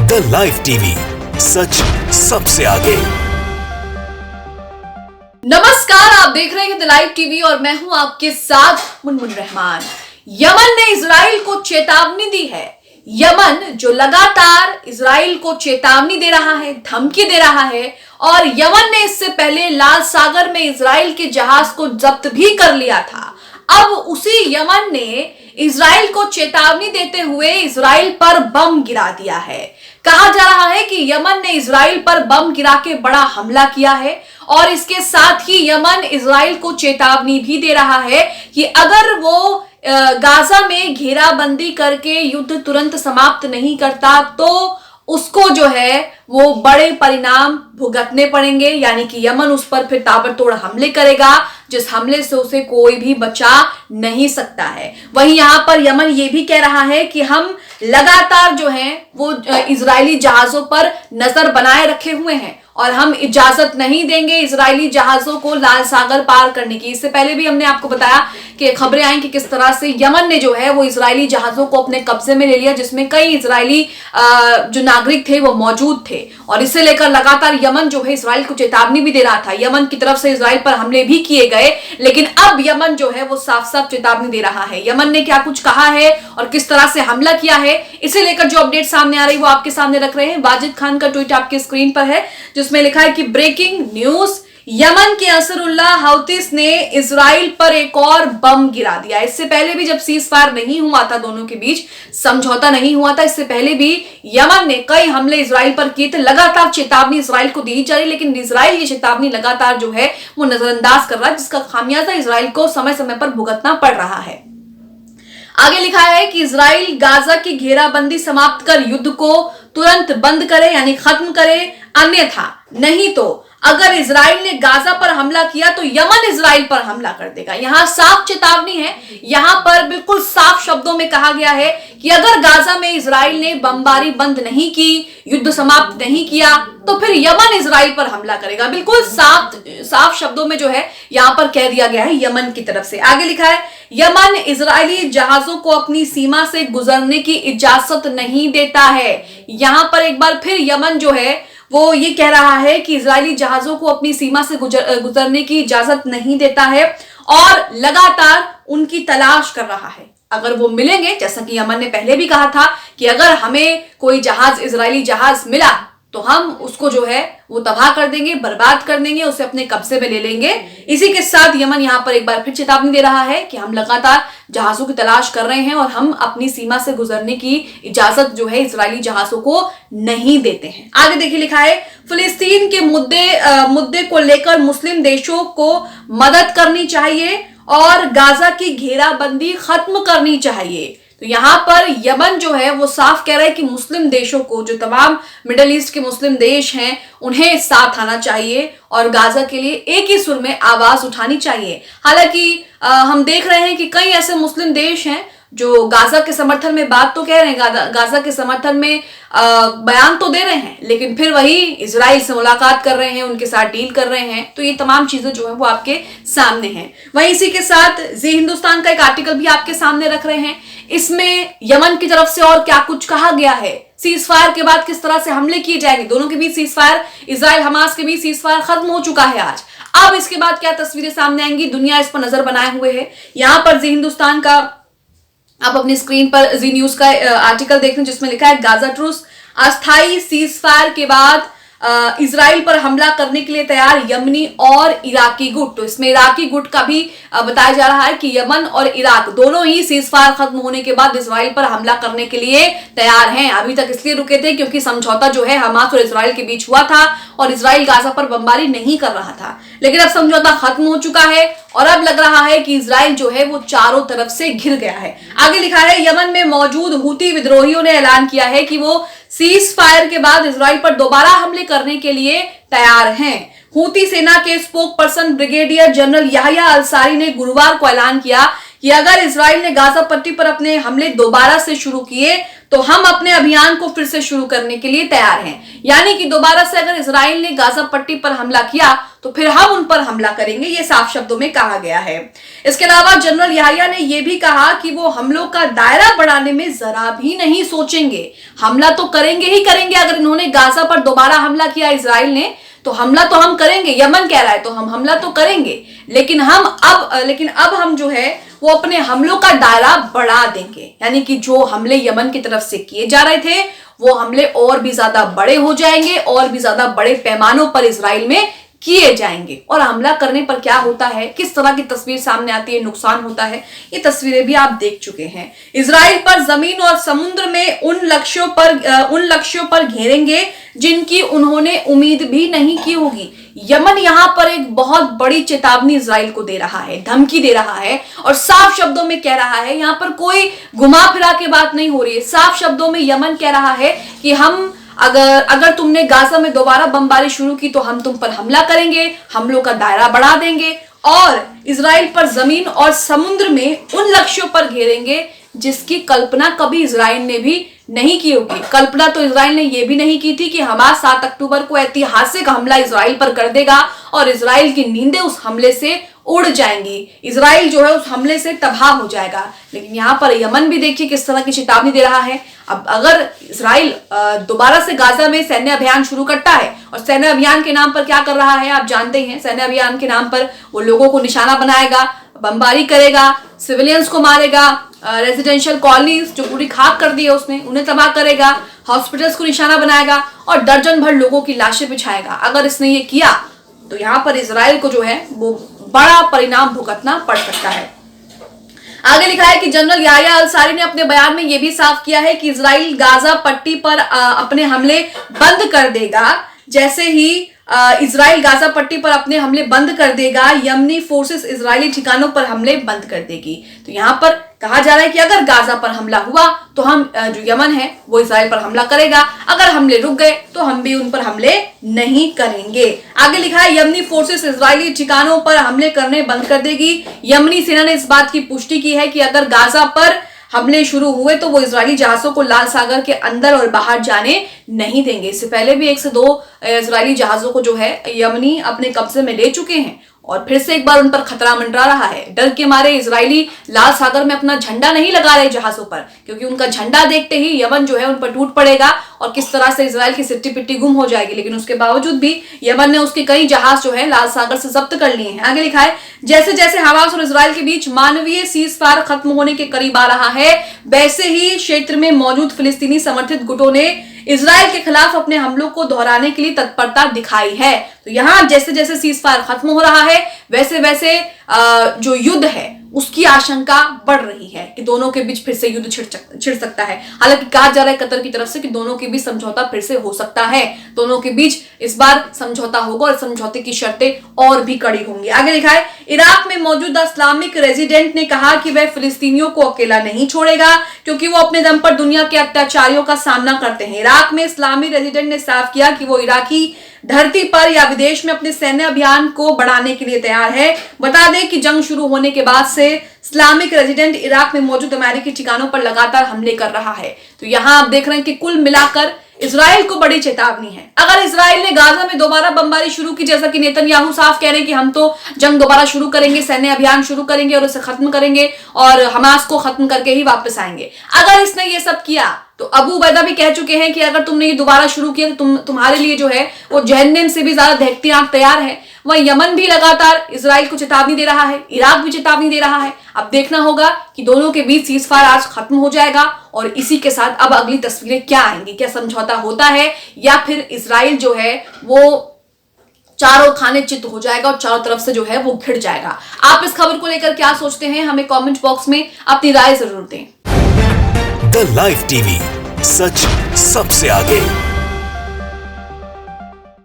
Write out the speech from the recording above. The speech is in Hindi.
द लाइव टीवी, सच सबसे आगे। नमस्कार, आप देख रहे हैं द लाइव टीवी और मैं हूं आपके साथ मुनमुन रहमान। यमन ने इजराइल को चेतावनी दी है। यमन जो लगातार इजराइल को चेतावनी दे रहा है, धमकी दे रहा है, और यमन ने इससे पहले लाल सागर में इजराइल के जहाज को जब्त भी कर लिया था। अब उसी यमन ने इजराइल को चेतावनी देते हुए इजराइल पर बम गिरा दिया है। कहा जा रहा है कि यमन ने इजराइल पर बम गिरा के बड़ा हमला किया है और इसके साथ ही यमन इजराइल को चेतावनी भी दे रहा है कि अगर वो गाजा में घेराबंदी करके युद्ध तुरंत समाप्त नहीं करता तो उसको जो है वो बड़े परिणाम भुगतने पड़ेंगे, यानी कि यमन उस पर फिर ताबड़तोड़ हमले करेगा, जिस हमले से उसे कोई भी बचा नहीं सकता है। वहीं यहां पर यमन ये भी कह रहा है कि हम लगातार जो है वो इजरायली जहाजों पर नजर बनाए रखे हुए हैं और हम इजाजत नहीं देंगे इजरायली जहाजों को लाल सागर पार करने की। इससे पहले भी हमने आपको बताया कि खबरें आई कि किस तरह से यमन ने जो है वो इजरायली जहाजों को अपने कब्जे में ले लिया, जिसमें कई इजरायली जो नागरिक थे वो मौजूद थे, और इसे लेकर लगातार यमन जो है इजराइल को चेतावनी भी दे रहा था। यमन की तरफ से इजराइल पर हमले भी किए गए, लेकिन अब यमन जो है वो साफ साफ चेतावनी दे रहा है। यमन ने क्या कुछ कहा है और किस तरह से हमला किया है, इसे लेकर जो अपडेट सामने आ रही है वो आपके सामने रख रहे हैं। वाजिद खान का ट्वीट आपके स्क्रीन पर है, जिसमें लिखा है कि ब्रेकिंग न्यूज, यमन के असरुल्लाह हौतीस ने इजराइल पर एक और बम गिरा दिया। इससे पहले भी जब सीज फायर नहीं हुआ था, दोनों के बीच समझौता नहीं हुआ था, इससे पहले भी यमन ने कई हमले इजराइल पर किए थे। लगातार चेतावनी इजराइल को दी जा रही, लेकिन इजराइल ये चेतावनी लगातार जो है वो नजरअंदाज कर रहा है, जिसका खामियाजा इजराइल को समय समय पर भुगतना पड़ रहा है। आगे लिखा है कि इजराइल गाजा की घेराबंदी समाप्त कर युद्ध को तुरंत बंद करे, यानी खत्म करे, अन्यथा नहीं तो अगर इजराइल ने गाजा पर हमला किया तो यमन इजराइल पर हमला कर देगा। यहां साफ चेतावनी है, यहां पर बिल्कुल साफ शब्दों में कहा गया है कि अगर गाजा में इजराइल ने बमबारी बंद नहीं की, युद्ध समाप्त नहीं किया, तो फिर यमन इजराइल पर हमला करेगा। बिल्कुल साफ शब्दों में जो है यहां पर कह दिया गया है यमन की तरफ से। आगे लिखा है, यमन इजरायली जहाजों को अपनी सीमा से गुजरने की इजाजत नहीं देता है। यहां पर एक बार फिर यमन जो है वो ये कह रहा है कि इजरायली जहाजों को अपनी सीमा से गुजरने की इजाजत नहीं देता है और लगातार उनकी तलाश कर रहा है। अगर वो मिलेंगे, जैसा कि यमन ने पहले भी कहा था कि अगर हमें कोई जहाज, इजरायली जहाज मिला तो हम उसको जो है वो तबाह कर देंगे, बर्बाद कर देंगे, उसे अपने कब्जे में ले लेंगे। इसी के साथ यमन यहां पर एक बार फिर चेतावनी दे रहा है कि हम लगातार जहाजों की तलाश कर रहे हैं और हम अपनी सीमा से गुजरने की इजाजत जो है इजरायली जहाजों को नहीं देते हैं। आगे देखिए लिखा है, फिलिस्तीन के मुद्दे को लेकर मुस्लिम देशों को मदद करनी चाहिए और गाजा की घेराबंदी खत्म करनी चाहिए। तो यहां पर यमन जो है वो साफ कह रहा है कि मुस्लिम देशों को, जो तमाम मिडिल ईस्ट के मुस्लिम देश हैं, उन्हें साथ आना चाहिए और गाजा के लिए एक ही सुर में आवाज उठानी चाहिए। हालांकि हम देख रहे हैं कि कई ऐसे मुस्लिम देश हैं जो गाजा के समर्थन में बात तो कह रहे हैं, गाजा के समर्थन में बयान तो दे रहे हैं, लेकिन फिर वही इजराइल से मुलाकात कर रहे हैं, उनके साथ डील कर रहे हैं। तो ये तमाम चीजें जो है वो आपके सामने हैं। वहीं इसी के साथ जी हिंदुस्तान का एक आर्टिकल भी आपके सामने रख रहे हैं। इसमें यमन की तरफ से और क्या कुछ कहा गया है, सीज फायर के बाद किस तरह से हमले किए जाएंगे, दोनों के बीच सीज फायर, इजराइल हमास के बीच सीज फायर खत्म हो चुका है आज। अब इसके बाद क्या तस्वीरें सामने आएंगी, दुनिया इस पर नजर बनाए हुए है। यहां पर जी हिंदुस्तान का आप अपनी स्क्रीन पर जी न्यूज का आर्टिकल देख रहे हैं, जिसमें लिखा है, गाजा ट्रूस अस्थायी सीज फायर के बाद इजराइल पर हमला करने के लिए तैयार यमनी और इराकी गुट। तो इसमें इराकी गुट का भी बताया जा रहा है कि यमन और इराक दोनों ही सीज फायर खत्म होने के बाद इजराइल पर हमला करने के लिए तैयार हैं। अभी तक इसलिए रुके थे क्योंकि समझौता जो है हमास और इजराइल के बीच हुआ था और इजराइल गाजा पर बमबारी नहीं कर रहा था, लेकिन अब समझौता खत्म हो चुका है और अब लग रहा है कि इजराइल जो है वो चारों तरफ से घिर गया है। आगे लिखा है, यमन में मौजूद हूती विद्रोहियों ने ऐलान किया है कि वो सीज फायर के बाद इजराइल पर दोबारा हमले करने के लिए तैयार हैं। हूती सेना के spokesperson brigadier general Yahya Al Saree ने गुरुवार को ऐलान किया कि अगर इजराइल ने गाजा पट्टी पर अपने हमले दोबारा से शुरू किए तो हम अपने अभियान को फिर से शुरू करने के लिए तैयार हैं। यानी कि दोबारा से अगर इजराइल ने गाजा पट्टी पर हमला किया तो फिर हम उन पर हमला करेंगे, ये साफ शब्दों में कहा गया है। इसके अलावा जनरल याह्या ने यह भी कहा कि वो हमलों का दायरा बढ़ाने में जरा भी नहीं सोचेंगे। हमला तो करेंगे ही करेंगे। अगर इन्होंने गाजा पर दोबारा हमला किया इजराइल ने तो हमला तो हम करेंगे। यमन कह रहा है तो हम हमला तो करेंगे, लेकिन अब हम जो है वो अपने हमलों का दायरा बढ़ा देंगे। यानी कि जो हमले यमन की तरफ से किए जा रहे थे वो हमले और भी ज्यादा बड़े हो जाएंगे, और भी ज्यादा बड़े पैमानों पर इजराइल में किए जाएंगे। और हमला करने पर क्या होता है, किस तरह की तस्वीर सामने आती है, नुकसान होता है, ये तस्वीरें भी आप देख चुके हैं। इजराइल पर जमीन और समुद्र में उन लक्ष्यों पर घेरेंगे जिनकी उन्होंने उम्मीद भी नहीं की होगी। यमन यहां पर एक बहुत बड़ी चेतावनी इजराइल को दे रहा है, धमकी दे रहा है, और साफ शब्दों में कह रहा है। यहां पर कोई घुमा फिरा के बात नहीं हो रही है। साफ शब्दों में यमन कह रहा है कि हम अगर तुमने गाजा में दोबारा बमबारी शुरू की तो हम तुम पर हमला करेंगे, हमलों का दायरा बढ़ा देंगे, और इजराइल पर जमीन और समुद्र में उन लक्ष्यों पर घेरेंगे जिसकी कल्पना कभी इजराइल ने भी नहीं की होगी। कल्पना तो इजराइल ने यह भी नहीं की थी कि हमास 7 अक्टूबर को ऐतिहासिक हमला इजराइल पर कर देगा और इजराइल की नींदें उस हमले से उड़ जाएंगी, इजराइल जो है उस हमले से तबाह हो जाएगा। लेकिन यहां पर यमन भी देखिए किस तरह की चेतावनी दे रहा है। अब अगर इजराइल दोबारा से गाजा में सैन्य अभियान शुरू करता है, और सैन्य अभियान के नाम पर क्या कर रहा है आप जानते हैं। सैन्य अभियान के नाम पर वो लोगों को निशाना बनाएगा, बमबारी करेगा, सिविलियंस को मारेगा, रेजिडेंशियल कॉलोनीज जो पूरी खाक कर दी है उसने उन्हें तबाह करेगा, हॉस्पिटल्स को निशाना बनाएगा और दर्जन भर लोगों की लाशें बिछाएगा। अगर इसने ये किया तो यहाँ पर इजराइल को जो है वो बड़ा परिणाम भुगतना पड़ सकता है। आगे लिखा है कि जनरल याह्या अल-सारी ने अपने बयान में यह भी साफ किया है कि इजराइल गाजा पट्टी पर अपने हमले बंद कर देगा। जैसे ही इजराइल गाजा पट्टी पर अपने हमले बंद कर देगा, यमनी फोर्सेस इजरायली ठिकानों पर हमले बंद कर देगी। तो यहां पर कहा जा रहा है कि अगर गाजा पर हमला हुआ तो हम जो यमन है वो इजराइल पर हमला करेगा, अगर हमले रुक गए तो हम भी उन पर हमले नहीं करेंगे। आगे लिखा है यमनी फोर्सेस इजरायली ठिकानों पर हमले करने बंद कर देगी। यमनी सेना ने इस बात की पुष्टि की है कि अगर गाजा पर हमले शुरू हुए तो वो इजरायली जहाजों को लाल सागर के अंदर और बाहर जाने नहीं देंगे। इससे पहले भी 1 से 2 इजरायली जहाजों को जो है यमनी अपने कब्जे में ले चुके हैं, और फिर से एक बार उन पर खतरा मंडरा रहा है। डर के मारे इजरायली लाल सागर में अपना झंडा नहीं लगा रहे जहाजों पर, क्योंकि उनका झंडा देखते ही यमन जो है उन पर टूट पड़ेगा और किस तरह से इजराइल की सिट्टी पिट्टी गुम हो जाएगी। लेकिन उसके बावजूद भी यमन ने उसके कई जहाज जो है लाल सागर से जब्त कर लिए हैं। आगे लिखा है जैसे जैसे हमास और इजराइल के बीच मानवीय सीजफायर खत्म होने के करीब आ रहा है, वैसे ही क्षेत्र में मौजूद फिलिस्तीनी समर्थित गुटों ने इजराइल के खिलाफ अपने हमलों को दोहराने के लिए तत्परता दिखाई है। तो यहां जैसे जैसे सीजफायर खत्म हो रहा है वैसे वैसे जो युद्ध है उसकी आशंका बढ़ रही है कि दोनों के बीच फिर से युद्ध छिड़ सकता है। हालांकि कहा जा रहा है कतर की तरफ से कि दोनों के बीच समझौता फिर से हो सकता है, दोनों के बीच इस बार समझौता होगा और समझौते की शर्तें और भी कड़ी होंगी। आगे लिखा है इराक में मौजूदा इस्लामिक रेजिडेंट ने कहा कि वह फिलिस्तीनियों को अकेला नहीं छोड़ेगा क्योंकि वो अपने दम पर दुनिया के अत्याचारियों का सामना करते हैं। इराक में इस्लामी रेजिडेंट ने साफ किया कि वो इराकी धरती पर या विदेश में अपने सैन्य अभियान को बढ़ाने के लिए तैयार है। बता दें कि जंग शुरू होने के बाद से इस्लामिक रेजिडेंट इराक में मौजूद अमेरिकी ठिकानों पर लगातार हमले कर रहा है। तो यहां आप देख रहे हैं कि कुल मिलाकर इजराइल को बड़ी चेतावनी है। अगर इजराइल ने गाजा में दोबारा बमबारी शुरू की, जैसा कि नेतन्याहू साफ कह रहे हैं कि हम तो जंग दोबारा शुरू करेंगे, सैन्य अभियान शुरू करेंगे और उसे खत्म करेंगे और हमास को खत्म करके ही वापस आएंगे। अगर इसने ये सब किया तो अबू उबैदा भी कह चुके हैं कि अगर तुमने ये दोबारा शुरू किया तो तुम्हारे लिए जो है वो जहन्नम से भी ज्यादा दहकती आंख तैयार है। वह यमन भी लगातार इजराइल को चेतावनी दे रहा है, इराक भी चेतावनी दे रहा है। अब देखना होगा कि दोनों के बीच सीजफायर आज खत्म हो जाएगा और इसी के साथ अब अगली तस्वीरें क्या आएंगी, क्या समझौता होता है या फिर इजराइल जो है वो चारों खाने चित हो जाएगा और चारों तरफ से जो है वो घिर जाएगा। आप इस खबर को लेकर क्या सोचते हैं, हमें कमेंट बॉक्स में अपनी राय जरूर दें। द लाइव टीवी, सच सबसे आगे।